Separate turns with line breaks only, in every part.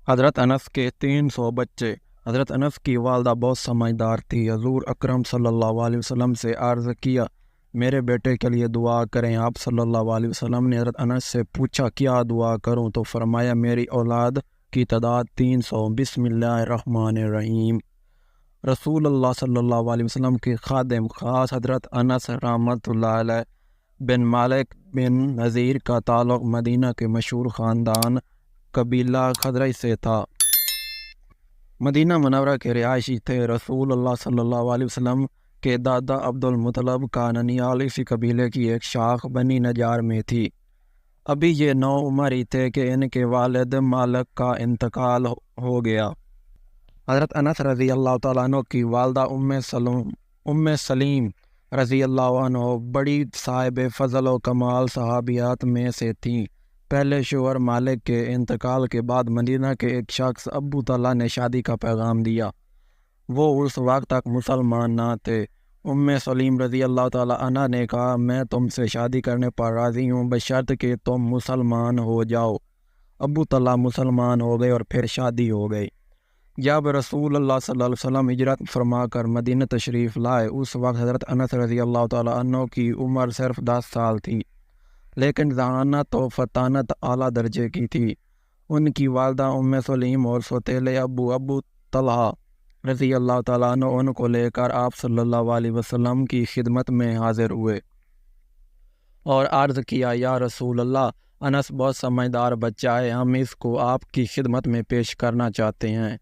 حضرت انس کے 300 بچے۔ حضرت انس کی والدہ بہت سمجھدار تھی۔ حضور اکرم صلی اللہ علیہ وسلم سے عرض کیا، میرے بیٹے کے لیے دعا کریں۔ آپ صلی اللہ علیہ وسلم نے حضرت انس سے پوچھا کیا دعا کروں، تو فرمایا میری اولاد کی تعداد 300۔ بسم اللہ الرحمن الرحیم۔ رسول اللہ صلی اللہ علیہ وسلم کے خادم خاص حضرت انس رحمۃ اللہ علیہ بن مالک بن نذیر کا تعلق مدینہ کے مشہور خاندان قبیلہ خزرج سے تھا۔ مدینہ منورہ کے رہائشی تھے۔ رسول اللہ صلی اللہ علیہ وسلم کے دادا عبد المطلب کا ننیال اسی قبیلے کی ایک شاخ بنی نجار میں تھی۔ ابھی یہ 9 عمر ہی تھے کہ ان کے والد مالک کا انتقال ہو گیا۔ حضرت انس رضی اللہ تعالیٰ عنہ کی والدہ ام سلیم رضی اللہ عنہ بڑی صاحب فضل و کمال صحابیات میں سے تھیں۔ پہلے شوہر مالک کے انتقال کے بعد مدینہ کے ایک شخص ابو طلحہ نے شادی کا پیغام دیا۔ وہ اس وقت تک مسلمان نہ تھے۔ ام سلیم رضی اللہ تعالیٰ عنہ نے کہا، میں تم سے شادی کرنے پر راضی ہوں بشرط کہ تم مسلمان ہو جاؤ۔ ابو طلحہ مسلمان ہو گئے اور پھر شادی ہو گئی۔ جب رسول اللہ صلی اللہ علیہ وسلم ہجرت فرما کر مدینہ تشریف لائے، اس وقت حضرت انس رضی اللہ تعالیٰ عنہ کی عمر صرف 10 سال تھی، لیکن ذہانت و فطانت اعلیٰ درجے کی تھی۔ ان کی والدہ ام سلیم اور سوتیلے ابو طلحہ رضی اللہ تعالیٰ عنہ ان کو لے کر آپ صلی اللہ علیہ وسلم کی خدمت میں حاضر ہوئے اور عرض کیا، یا رسول اللہ، انس بہت سمجھدار بچہ ہے، ہم اس کو آپ کی خدمت میں پیش کرنا چاہتے ہیں۔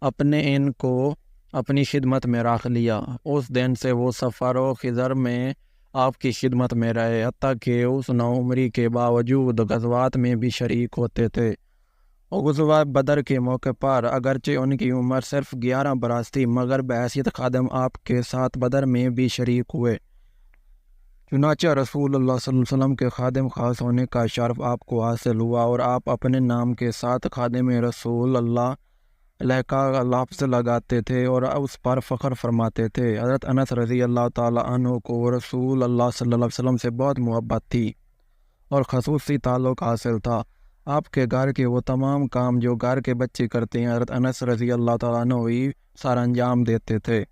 اپنے ان کو اپنی خدمت میں رکھ لیا۔ اس دن سے وہ سفر و خضر میں آپ کی خدمت میں رہے، حتیٰ کہ اس نوعمری کے باوجود غزوات میں بھی شریک ہوتے تھے۔ غزوہ بدر کے موقع پر اگرچہ ان کی عمر صرف 11 برس تھی، مگر بحیثیت خادم آپ کے ساتھ بدر میں بھی شریک ہوئے۔ چنانچہ رسول اللہ صلی اللہ علیہ وسلم کے خادم خاص ہونے کا شرف آپ کو حاصل ہوا اور آپ اپنے نام کے ساتھ خادم رسول اللہ علیہ کا لفظ لگاتے تھے اور اس پر فخر فرماتے تھے۔ حضرت انس رضی اللہ تعالیٰ عنہ کو رسول اللہ صلی اللہ علیہ وسلم سے بہت محبت تھی اور خصوصی تعلق حاصل تھا۔ آپ کے گھر کے وہ تمام کام جو گھر کے بچے کرتے ہیں، حضرت انس رضی اللہ تعالیٰ عنہ ہی سر انجام دیتے تھے۔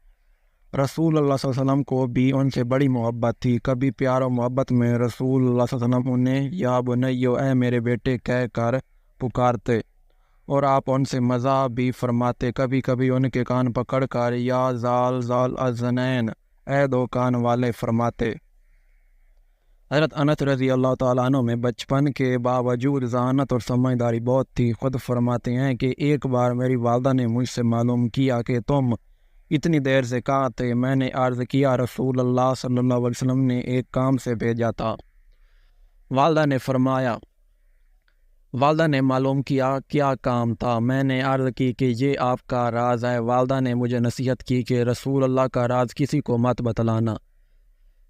رسول اللہ صلی اللہ علیہ وسلم کو بھی ان سے بڑی محبت تھی۔ کبھی پیار و محبت میں رسول اللہ صلی اللہ علیہ وسلم انہیں یا بنیو، اے میرے بیٹے کہہ کر پکارتے اور آپ ان سے مزاح بھی فرماتے۔ کبھی کبھی ان کے کان پکڑ کر یا ذال الذنین، اے 2 کان والے فرماتے۔ حضرت انس رضی اللہ تعالیٰ عنہ میں بچپن کے باوجود ذہانت اور سمجھداری بہت تھی۔ خود فرماتے ہیں کہ ایک بار میری والدہ نے مجھ سے معلوم کیا کہ تم اتنی دیر سے کہاں تھے؟ میں نے عرض کیا، رسول اللہ صلی اللہ علیہ وسلم نے ایک کام سے بھیجا تھا۔ والدہ نے معلوم کیا کیا کام تھا؟ میں نے عرض کی کہ یہ آپ کا راز ہے۔ والدہ نے مجھے نصیحت کی کہ رسول اللہ کا راز کسی کو مت بتلانا۔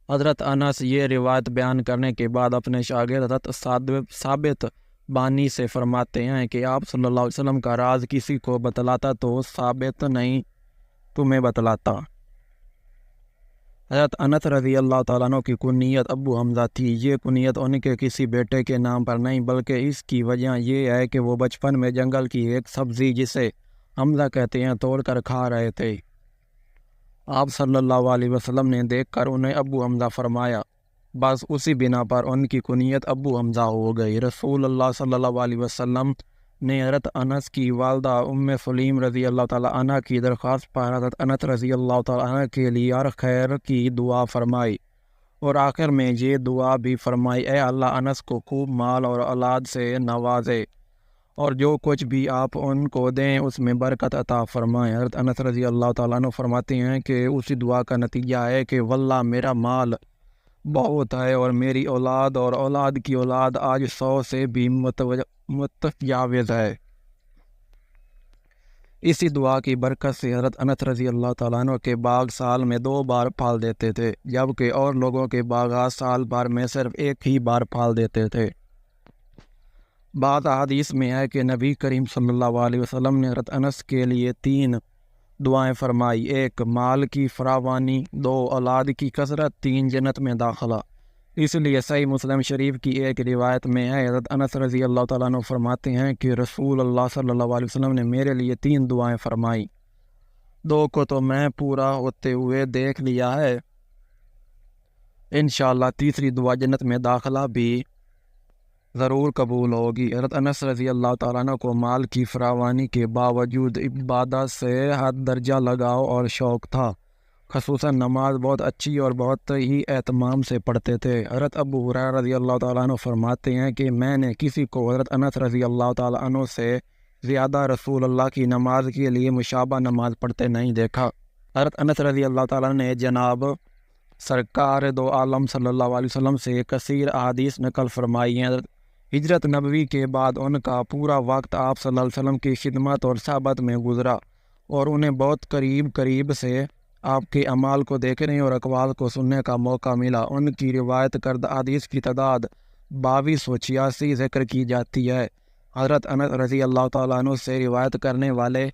حضرت انس یہ روایت بیان کرنے کے بعد اپنے شاگرد حضرت ثابت بانی سے فرماتے ہیں کہ آپ صلی اللہ علیہ وسلم کا راز کسی کو بتلاتا تو ثابت نہیں تمہیں بتلاتا۔ حضرت انس رضی اللہ تعالیٰ عنہ کی کنیت ابو حمزہ تھی۔ یہ کنیت ان کے کسی بیٹے کے نام پر نہیں، بلکہ اس کی وجہ یہ ہے کہ وہ بچپن میں جنگل کی ایک سبزی جسے حمزہ کہتے ہیں توڑ کر کھا رہے تھے۔ آپ صلی اللہ علیہ وسلم نے دیکھ کر انہیں ابو حمزہ فرمایا، بس اسی بنا پر ان کی کنیت ابو حمزہ ہو گئی۔ رسول اللہ صلی اللہ علیہ وسلم نے حضرت انس کی والدہ ام سلیم رضی اللہ تعالیٰ عنہ کی درخواست پر حضرت انس رضی اللہ تعالیٰ عنہ کے لیے ہر خیر کی دعا فرمائی اور آخر میں یہ دعا بھی فرمائی، اے اللہ انس کو خوب مال اور اولاد سے نوازے اور جو کچھ بھی آپ ان کو دیں اس میں برکت عطا فرمائیں۔ حضرت انس رضی اللہ تعالیٰ عنہ فرماتے ہیں کہ اسی دعا کا نتیجہ ہے کہ واللہ میرا مال بہت ہے اور میری اولاد اور اولاد کی اولاد آج 100 سے بھی متجاوز ہے۔ اسی دعا کی برکت سے حضرت انس رضی اللہ تعالیٰ عنہ کے باغ سال میں 2 بار پھل دیتے تھے، جبکہ اور لوگوں کے باغات سال بھر میں صرف 1 ہی بار پھل دیتے تھے۔ بعض احادیث میں ہے کہ نبی کریم صلی اللہ علیہ وسلم نے حضرت انس کے لیے 3 دعائیں فرمائی: 1 مال کی فراوانی، 2 اولاد کی کثرت، 3 جنت میں داخلہ۔ اس لیے صحیح مسلم شریف کی ایک روایت میں ہے، حضرت انس رضی اللہ تعالیٰ عنہ فرماتے ہیں کہ رسول اللہ صلی اللہ علیہ وسلم نے میرے لیے 3 دعائیں فرمائی، 2 کو تو میں پورا ہوتے ہوئے دیکھ لیا ہے، انشاءاللہ تیسری دعا جنت میں داخلہ بھی ضرور قبول ہوگی۔ حضرت انس رضی اللہ تعالیٰ عنہ کو مال کی فراوانی کے باوجود عبادت سے حد درجہ لگاؤ اور شوق تھا، خصوصاً نماز بہت اچھی اور بہت ہی اہتمام سے پڑھتے تھے۔ حضرت ابو ہریرہ رضی اللہ تعالیٰ عنہ فرماتے ہیں کہ میں نے کسی کو حضرت انس رضی اللہ تعالیٰ عنہ سے زیادہ رسول اللہ کی نماز کے لیے مشابہ نماز پڑھتے نہیں دیکھا۔ حضرت انس رضی اللہ تعالیٰ نے جناب سرکار دو عالم صلی اللہ علیہ وسلم سے کثیر احادیث نقل فرمائی ہیں۔ ہجرت نبوی کے بعد ان کا پورا وقت آپ صلی اللہ علیہ وسلم کی خدمت اور صحبت میں گزرا اور انہیں بہت قریب سے آپ کے اعمال کو دیکھنے اور اقوال کو سننے کا موقع ملا۔ ان کی روایت کردہ حدیث کی تعداد 2286 ذکر کی جاتی ہے۔ حضرت انس رضی اللہ تعالیٰ عنہ سے روایت کرنے والے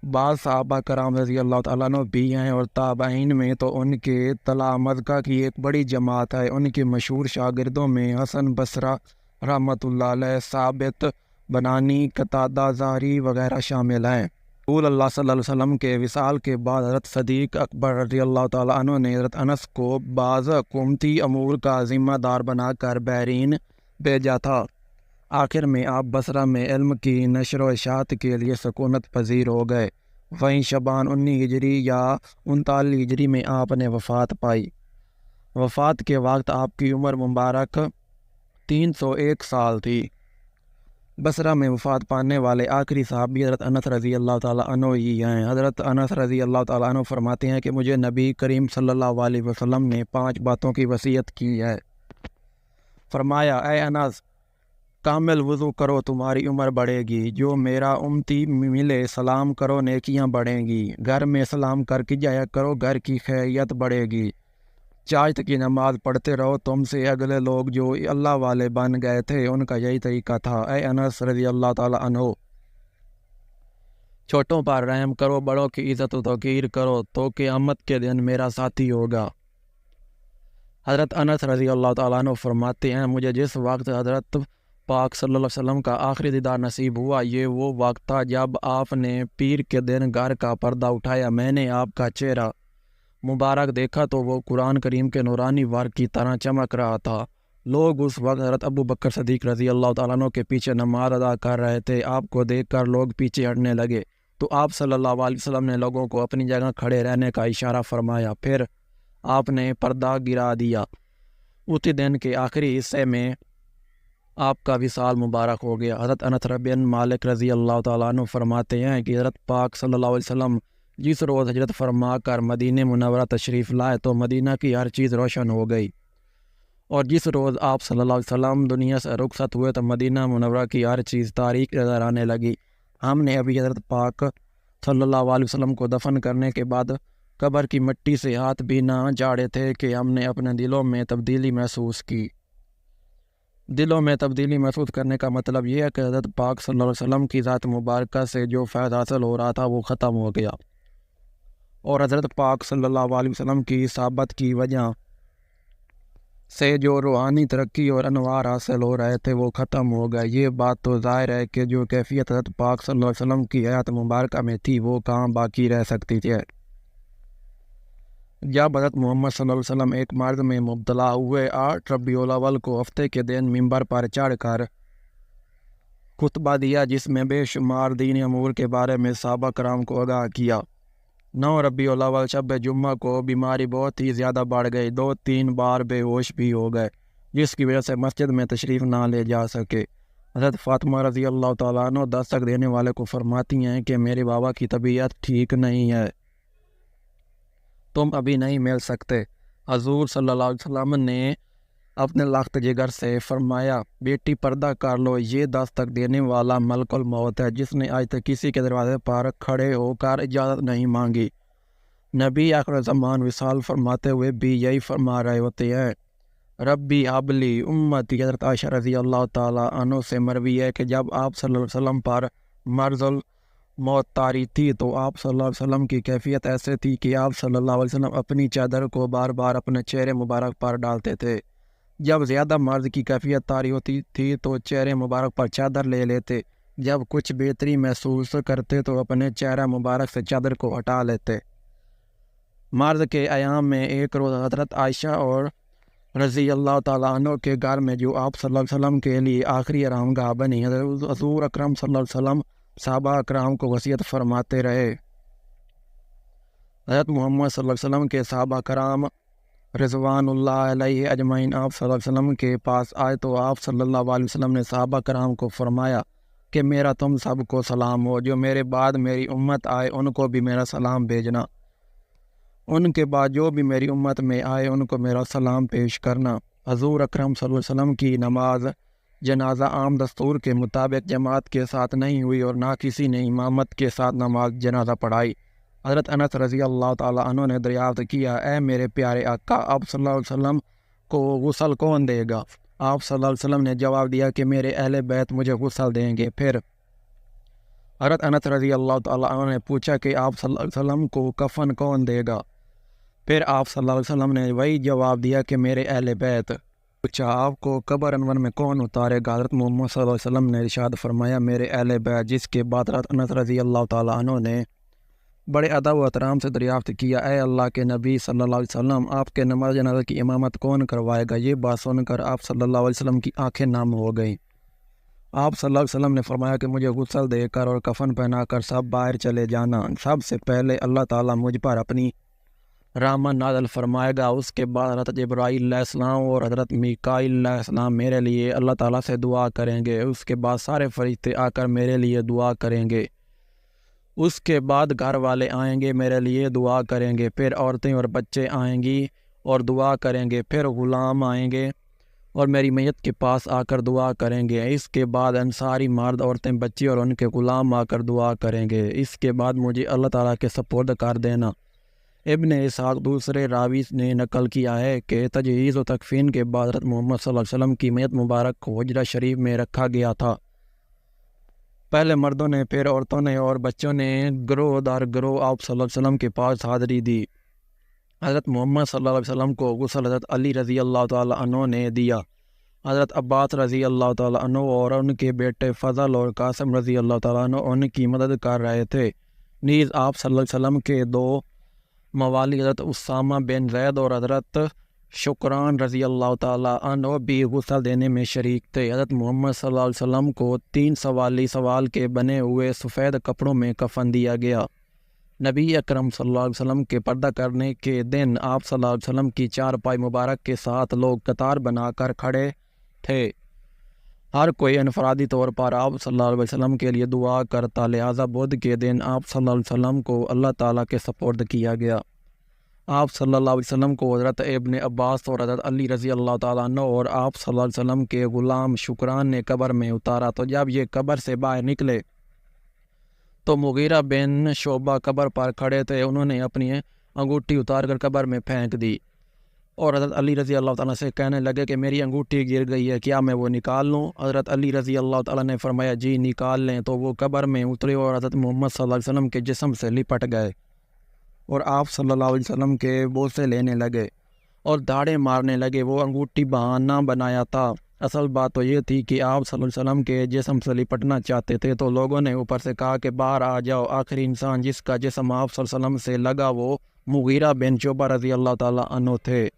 بعض صحابہ کرام رضی اللہ تعالیٰ عنہ بھی ہیں اور تابعین میں تو ان کے تلامذہ کی ایک بڑی جماعت ہے۔ ان کے مشہور شاگردوں میں حسن بصری رحمۃ اللہ علیہ، ثابت بنانی، قتادہ، زہری وغیرہ شامل ہیں۔ رسول اللہ صلی اللہ علیہ وسلم کے وصال کے بعد حضرت صدیق اکبر رضی اللہ تعالیٰ عنہ نے حضرت انس کو بعض حکومتی امور کا ذمہ دار بنا کر بحرین بھیجا تھا۔ آخر میں آپ بصرہ میں علم کی نشر و اشاعت کے لیے سکونت پذیر ہو گئے۔ وہیں شعبان 19 ہجری یا 39 ہجری میں آپ نے وفات پائی۔ وفات کے وقت آپ کی عمر مبارک 301 سال تھی۔ بصرہ میں وفات پانے والے آخری صحابی حضرت انس رضی اللہ تعالیٰ عنہ ہی ہیں۔ حضرت انس رضی اللہ تعالیٰ عنہ فرماتے ہیں کہ مجھے نبی کریم صلی اللہ علیہ وسلم نے 5 باتوں کی وصیت کی ہے۔ فرمایا، اے انس، کامل وضو کرو تمہاری عمر بڑھے گی، جو میرا امتی ملے سلام کرو نیکیاں بڑھیں گی، گھر میں سلام کر کے جایا کرو گھر کی خیریت بڑھے گی، چاہت کی نماز پڑھتے رہو، تم سے اگلے لوگ جو اللہ والے بن گئے تھے ان کا یہی طریقہ تھا۔ اے انس رضی اللہ تعالیٰ عنہ، چھوٹوں پر رحم کرو، بڑوں کی عزت و توقیر کرو تو قیامت کے دن میرا ساتھی ہوگا۔ حضرت انس رضی اللہ تعالیٰ عنہ فرماتے ہیں، مجھے جس وقت حضرت پاک صلی اللہ علیہ وسلم کا آخری دیدار نصیب ہوا، یہ وہ وقت تھا جب آپ نے پیر کے دن گھر کا پردہ اٹھایا۔ میں نے آپ کا چہرہ مبارک دیکھا تو وہ قرآن کریم کے نورانی ورق کی طرح چمک رہا تھا۔ لوگ اس وقت حضرت ابو بکر صدیق رضی اللہ تعالیٰ عنہ کے پیچھے نماز ادا کر رہے تھے۔ آپ کو دیکھ کر لوگ پیچھے ہٹنے لگے تو آپ صلی اللہ علیہ وسلم نے لوگوں کو اپنی جگہ کھڑے رہنے کا اشارہ فرمایا، پھر آپ نے پردہ گرا دیا۔ اسی دن کے آخری حصے میں آپ کا وصال مبارک ہو گیا۔ حضرت انس بن مالک رضی اللہ تعالیٰ عنہ فرماتے ہیں کہ حضرت پاک صلی اللہ علیہ وسلم جس روز ہجرت فرما کر مدینہ منورہ تشریف لائے تو مدینہ کی ہر چیز روشن ہو گئی، اور جس روز آپ صلی اللہ علیہ وسلم دنیا سے رخصت ہوئے تو مدینہ منورہ کی ہر چیز تاریک نظر آنے لگی۔ ہم نے ابھی حضرت پاک صلی اللہ علیہ وسلم کو دفن کرنے کے بعد قبر کی مٹی سے ہاتھ بھی نہ جاڑے تھے کہ ہم نے اپنے دلوں میں تبدیلی محسوس کی۔ دلوں میں تبدیلی محسوس کرنے کا مطلب یہ ہے کہ حضرت پاک صلی اللہ علیہ وسلم کی ذات مبارکہ سے جو فیض حاصل ہو رہا تھا وہ ختم ہو گیا، اور حضرت پاک صلی اللہ علیہ وسلم کی صحابت کی وجہ سے جو روحانی ترقی اور انوار حاصل ہو رہے تھے وہ ختم ہو گئے۔ یہ بات تو ظاہر ہے کہ جو کیفیت حضرت پاک صلی اللہ علیہ وسلم کی حیات مبارکہ میں تھی وہ کہاں باقی رہ سکتی تھی۔ جب حضرت محمد صلی اللہ علیہ وسلم ایک مرض میں مبتلا ہوئے، 8 ربیع الاول کو ہفتے کے دن منبر پر چڑھ کر خطبہ دیا جس میں بے شمار دینی امور کے بارے میں صحابہ کرام کو آگاہ کیا۔ 9 ربیع الاول شب جمعہ کو بیماری بہت ہی زیادہ بڑھ گئی، 2-3 بار بے ہوش بھی ہو گئے، جس کی وجہ سے مسجد میں تشریف نہ لے جا سکے۔ حضرت فاطمہ رضی اللہ تعالیٰ عنہ دستک دینے والے کو فرماتی ہیں کہ میرے بابا کی طبیعت ٹھیک نہیں ہے، تم ابھی نہیں مل سکتے۔ حضور صلی اللہ علیہ وسلم نے اپنے لخت جگر سے فرمایا، بیٹی پردہ کر لو، یہ دستک دینے والا ملک الموت ہے جس نے آج تک کسی کے دروازے پر کھڑے ہو کر اجازت نہیں مانگی۔ نبی آخر زمان وصال فرماتے ہوئے بھی یہی فرما رہے ہوتے ہیں، ربی حبلی امتی۔ حضرت عائشہ رضی اللہ تعالیٰ عنہ سے مروی ہے کہ جب آپ صلی اللہ علیہ وسلم پر مرض موت طاری تھی تو آپ صلی اللہ علیہ وسلم کی کیفیت ایسے تھی کہ آپ صلی اللہ علیہ وسلم اپنی چادر کو بار بار اپنے چہرے مبارک پر ڈالتے تھے جب زیادہ مرض کی کیفیت طاری ہوتی تھی تو چہرے مبارک پر چادر لے لیتے، جب کچھ بہتری محسوس کرتے تو اپنے چہرہ مبارک سے چادر کو ہٹا لیتے۔ مرض کے ایام میں ایک روز حضرت عائشہ اور رضی اللہ تعالیٰ عنہ کے گھر میں، جو آپ صلی اللہ علیہ وسلم کے لیے آخری آرام گاہ بنی، حضور اکرم صلی اللہ علیہ وسلم صحابہ اکرام کو وصیت فرماتے رہے۔ حضرت محمد صلی اللہ علیہ وسلم کے صحابہ کرام رضوان اللہ علیہ اجمعین آپ صلی اللہ علیہ وسلم کے پاس آئے تو آپ صلی اللہ علیہ وسلم نے صحابہ کرام کو فرمایا کہ میرا تم سب کو سلام ہو، جو میرے بعد میری امت آئے ان کو بھی میرا سلام بھیجنا، ان کے بعد جو بھی میری امت میں آئے ان کو میرا سلام پیش کرنا۔ حضور اکرم صلی اللہ علیہ وسلم کی نماز جنازہ عام دستور کے مطابق جماعت کے ساتھ نہیں ہوئی اور نہ کسی نے امامت کے ساتھ نماز جنازہ پڑھائی۔ حضرت انس رضی اللہ تعالیٰ عنہ نے دریافت کیا، اے میرے پیارے آقا، آپ صلی اللہ علیہ وسلم کو غسل کون دے گا؟ آپ صلی اللہ علیہ وسلم نے جواب دیا کہ میرے اہل بیت مجھے غسل دیں گے۔ پھر حضرت انس رضی اللہ تعالیٰ عنہ نے پوچھا کہ آپ صلی اللہ علیہ وسلم کو کفن کون دے گا؟ پھر آپ صلی اللہ علیہ وسلم نے وہی جواب دیا کہ میرے اہل بیت۔ پوچھا آپ کو قبر انور میں کون اتارے گا؟ حضرت محمد صلی اللہ علیہ وسلم نے ارشاد فرمایا میرے اہل بیت، جس کے بعد حضرت انس رضی اللہ تعالیٰ عنہ نے بڑے ادب و احترام سے دریافت کیا، اے اللہ کے نبی صلی اللہ علیہ وسلم، آپ کے نماز جنازہ کی امامت کون کروائے گا؟ یہ بات سن کر آپ صلی اللہ علیہ وسلم کی آنکھیں نم ہو گئیں۔ آپ صلی اللہ علیہ وسلم نے فرمایا کہ مجھے غسل دے کر اور کفن پہنا کر سب باہر چلے جانا، سب سے پہلے اللہ تعالیٰ مجھ پر اپنی رحمت نازل فرمائے گا، اس کے بعد حضرت جبرائیل علیہ السلام اور حضرت میکائیل علیہ السلام میرے لیے اللہ تعالیٰ سے دعا کریں گے، اس کے بعد سارے فرشتے آ کر میرے لیے دعا کریں گے، اس کے بعد گھر والے آئیں گے میرے لیے دعا کریں گے، پھر عورتیں اور بچے آئیں گی اور دعا کریں گے، پھر غلام آئیں گے اور میری میت کے پاس آ کر دعا کریں گے، اس کے بعد انصاری مرد، عورتیں، بچے اور ان کے غلام آ کر دعا کریں گے، اس کے بعد مجھے اللہ تعالیٰ کے سپرد کر دینا۔ ابن اسحاق دوسرے راوی نے نقل کیا ہے کہ تجہیز و تکفین کے بعد حضرت محمد صلی اللہ علیہ وسلم کی میت مبارک کو حجرہ شریف میں رکھا گیا تھا۔ پہلے مردوں نے، پھر عورتوں نے اور بچوں نے گروہ در گروہ آپ صلی اللہ علیہ وسلم کے پاس حاضری دی۔ حضرت محمد صلی اللہ علیہ وسلم کو غسل حضرت علی رضی اللہ تعالیٰ عنہ نے دیا۔ حضرت عباس رضی اللہ تعالیٰ عنہ اور ان کے بیٹے فضل اور قاسم رضی اللہ تعالیٰ عنہ ان کی مدد کر رہے تھے۔ نیز آپ صلی اللہ علیہ وسلم کے دو موالی حضرت اسامہ بن زید اور حضرت شکران رضی اللہ تعالیٰ عنہ بھی غسل دینے میں شریک تھے۔ حضرت محمد صلی اللہ علیہ وسلم کو 3 سوالی سوال کے بنے ہوئے سفید کپڑوں میں کفن دیا گیا۔ نبی اکرم صلی اللہ علیہ وسلم کے پردہ کرنے کے دن آپ صلی اللہ علیہ وسلم کی چارپائی مبارک کے ساتھ لوگ قطار بنا کر کھڑے تھے، ہر کوئی انفرادی طور پر آپ صلی اللہ علیہ وسلم کے لیے دعا کرتا، لہٰذا بدھ کے دن آپ صلی اللہ علیہ وسلم کو اللہ تعالیٰ کے سپرد کیا گیا۔ آپ صلی اللہ علیہ وسلم کو حضرت ابن عباس اور حضرت علی رضی اللہ تعالیٰ عنہ اور آپ صلی اللہ علیہ وسلم کے غلام شکران نے قبر میں اتارا، تو جب یہ قبر سے باہر نکلے تو مغیرہ بن شعبہ قبر پر کھڑے تھے، انہوں نے اپنی انگوٹھی اتار کر قبر میں پھینک دی اور حضرت علی رضی اللہ تعالیٰ سے کہنے لگے کہ میری انگوٹھی گر گئی ہے، کیا میں وہ نکال لوں؟ حضرت علی رضی اللہ تعالیٰ نے فرمایا جی نکال لیں، تو وہ قبر میں اترے اور حضرت محمد صلی اللہ علیہ وسلم کے جسم سے لپٹ گئے اور آپ صلی اللہ علیہ وسلم کے بوسے لینے لگے اور داڑیں مارنے لگے۔ وہ انگوٹھی بہانہ بنایا تھا، اصل بات تو یہ تھی کہ آپ صلی اللہ علیہ وسلم کے جسم سے لپٹنا چاہتے تھے، تو لوگوں نے اوپر سے کہا کہ باہر آ جاؤ۔ آخری انسان جس کا جسم آپ صلی اللہ علیہ وسلم سے لگا وہ مغیرہ بن شعبہ رضی اللہ تعالیٰ عنہ تھے۔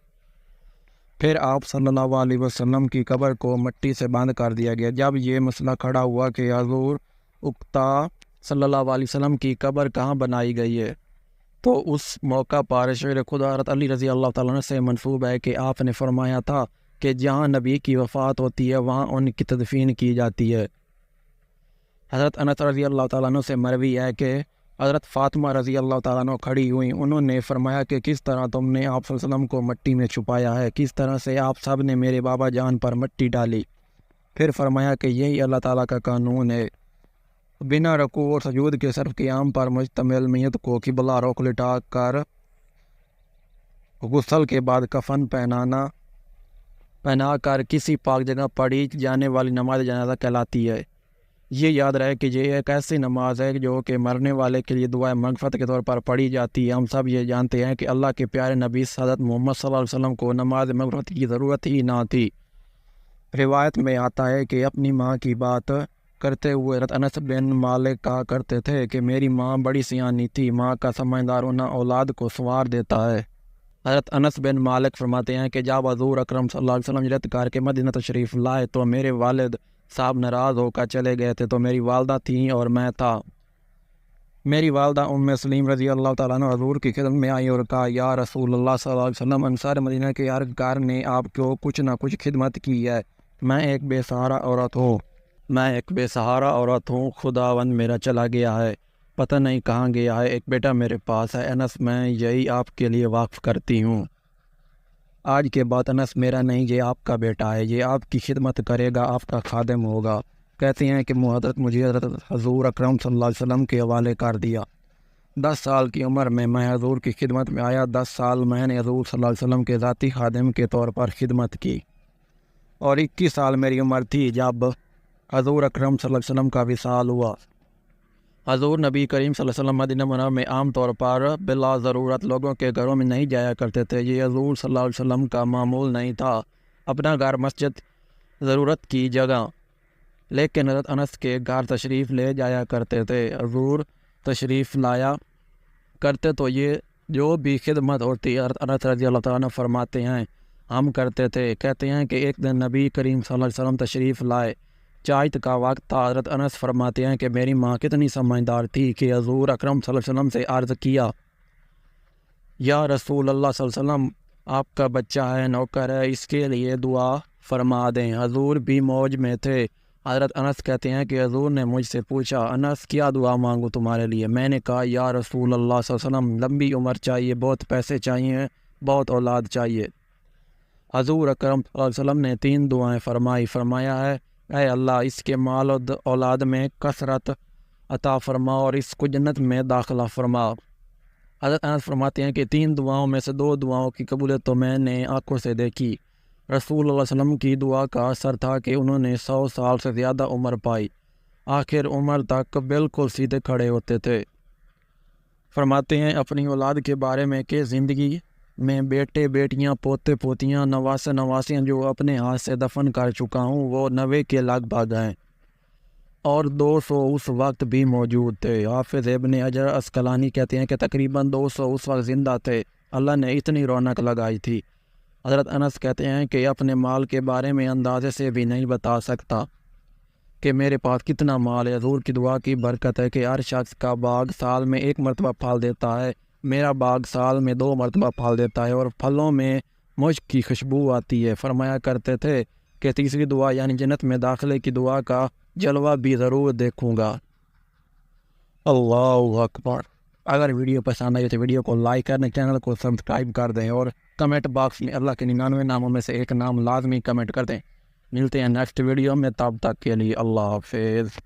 پھر آپ صلی اللہ علیہ وسلم کی قبر کو مٹی سے بند کر دیا گیا۔ جب یہ مسئلہ کھڑا ہوا کہ حضور اقتا صلی اللہ علیہ وسلم کی قبر کہاں بنائی گئی ہے، تو اس موقع پر شعر خدا حضرت علی رضی اللہ تعالیٰ عنہ سے منسوب ہے کہ آپ نے فرمایا تھا کہ جہاں نبی کی وفات ہوتی ہے وہاں ان کی تدفین کی جاتی ہے۔ حضرت انس رضی اللہ تعالیٰ عنہ سے مروی ہے کہ حضرت فاطمہ رضی اللہ تعالیٰ عنہ کھڑی ہوئیں، انہوں نے فرمایا کہ کس طرح تم نے آپ صلی اللہ علیہ وسلم کو مٹی میں چھپایا ہے، کس طرح سے آپ سب نے میرے بابا جان پر مٹی ڈالی؟ پھر فرمایا کہ یہی اللہ تعالیٰ کا قانون ہے، بنا رکوع اور سجود کے صرف قیام پر مشتمل میت کو قبلہ رخ لٹا کر غسل کے بعد کفن پہنا کر کسی پاک جگہ پڑھی جانے والی نماز جنازہ کہلاتی ہے۔ یہ یاد رہے کہ یہ ایک ایسی نماز ہے جو کہ مرنے والے کے لیے دعائے مغفرت کے طور پر پڑھی جاتی ہے۔ ہم سب یہ جانتے ہیں کہ اللہ کے پیارے نبی حضرت محمد صلی اللہ علیہ وسلم کو نماز مغفرت کی ضرورت ہی نہ تھی۔ روایت میں آتا ہے کہ اپنی ماں کی بات کرتے ہوئے حضرت انس بن مالک کہا کرتے تھے کہ میری ماں بڑی سیانی تھی، ماں کا سمجھدار ہونا اولاد کو سنوار دیتا ہے۔ حضرت انس بن مالک فرماتے ہیں کہ جب حضور اکرم صلی اللہ علیہ وسلم ہجرت کر کے مدینہ تشریف لائے تو میرے والد صاحب ناراض ہو کر چلے گئے تھے، تو میری والدہ تھیں اور میں تھا۔ میری والدہ سلیم رضی اللہ تعالیٰ عنہ حضور کی خدمت میں آئی اور کہا، یا رسول اللہ صلی اللہ علیہ وسلم، انصار مدینہ کے ہر گھر نے آپ کو کچھ نہ کچھ خدمت کی ہے، میں ایک بے سہارا عورت ہوں، خداوند میرا چلا گیا ہے، پتہ نہیں کہاں گیا ہے، ایک بیٹا میرے پاس ہے، انس میں یہی آپ کے لیے وقف کرتی ہوں۔ آج کے بعد انس میرا نہیں، یہ آپ کا بیٹا ہے، یہ آپ کی خدمت کرے گا، آپ کا خادم ہوگا۔ کہتے ہیں کہ حضرت مجھے حضرت حضور اکرم صلی اللہ علیہ وسلم کے حوالے کر دیا۔ 10 سال کی عمر میں حضور کی خدمت میں آیا۔ 10 سال میں نے حضور صلی اللہ علیہ وسلم کے ذاتی خادم کے طور پر خدمت کی، اور 21 سال میری عمر تھی جب حضور اکرم صلی اللہ علیہ وسلم کا وصال ہوا۔ حضور نبی کریم صلی اللہ علیہ وسلم مدینہ منورہ میں عام طور پر بلا ضرورت لوگوں کے گھروں میں نہیں جایا کرتے تھے، یہ حضور صلی اللہ علیہ وسلم کا معمول نہیں تھا۔ اپنا گھر مسجد ضرورت کی جگہ، لیکن حضرت انس کے گھر تشریف لے جایا کرتے تھے۔ حضور تشریف لایا کرتے تو یہ جو بھی خدمت ہوتی حضرت انس رضی اللہ تعالیٰ عنہ فرماتے ہیں ہم کرتے تھے۔ کہتے ہیں کہ ایک دن نبی کریم صلی اللہ علیہ وسلم تشریف لائے، چائے کا وقت تھا۔ حضرت انس فرماتے ہیں کہ میری ماں کتنی سمجھدار تھی کہ حضور اکرم صلی اللہ علیہ وسلم سے عرض کیا، یا رسول اللہ صلی اللہ علیہ وسلم، آپ کا بچہ ہے، نوکر ہے، اس کے لیے دعا فرما دیں۔ حضور بھی موج میں تھے۔ حضرت انس کہتے ہیں کہ حضور نے مجھ سے پوچھا، انس کیا دعا مانگوں تمہارے لیے؟ میں نے کہا، یا رسول اللہ صلی اللہ علیہ وسلم، لمبی عمر چاہیے، بہت پیسے چاہیے، بہت اولاد چاہیے۔ حضور اکرم صلی اللہ علیہ وسلم نے 3 دعائیں فرمایا ہے، اے اللہ اس کے مال و اولاد میں کثرت عطا فرما اور اس کو جنت میں داخلہ فرما۔ حضرت انس فرماتے ہیں کہ 3 دعاؤں میں سے 2 دعاؤں کی قبولیت تو میں نے آنکھوں سے دیکھی۔ رسول اللہ علیہ وسلم کی دعا کا اثر تھا کہ انہوں نے 100 سال سے زیادہ عمر پائی، آخر عمر تک بالکل سیدھے کھڑے ہوتے تھے۔ فرماتے ہیں اپنی اولاد کے بارے میں کہ زندگی میں بیٹے بیٹیاں پوتے پوتیاں نواسے نواسیاں جو اپنے ہاتھ سے دفن کر چکا ہوں وہ 90 کے لگ بھگ ہیں، اور 200 اس وقت بھی موجود تھے۔ حافظ ابن حجر عسقلانی کہتے ہیں کہ تقریباً 200 اس وقت زندہ تھے، اللہ نے اتنی رونق لگائی تھی۔ حضرت انس کہتے ہیں کہ اپنے مال کے بارے میں اندازے سے بھی نہیں بتا سکتا کہ میرے پاس کتنا مال ہے۔ حضور کی دعا کی برکت ہے کہ ہر شخص کا باغ سال میں 1 مرتبہ پھل دیتا ہے، میرا باغ سال میں 2 مرتبہ پھل دیتا ہے، اور پھلوں میں مشک کی خوشبو آتی ہے۔ فرمایا کرتے تھے کہ تیسری دعا یعنی جنت میں داخلے کی دعا کا جلوہ بھی ضرور دیکھوں گا۔ اللہ اکبر۔ اگر ویڈیو پسند آئی تو ویڈیو کو لائک کریں، چینل کو سبسکرائب کر دیں، اور کمنٹ باکس میں اللہ کے 99 ناموں میں سے ایک نام لازمی کمنٹ کر دیں۔ ملتے ہیں نیکسٹ ویڈیو میں، تب تک کے لیے اللہ حافظ۔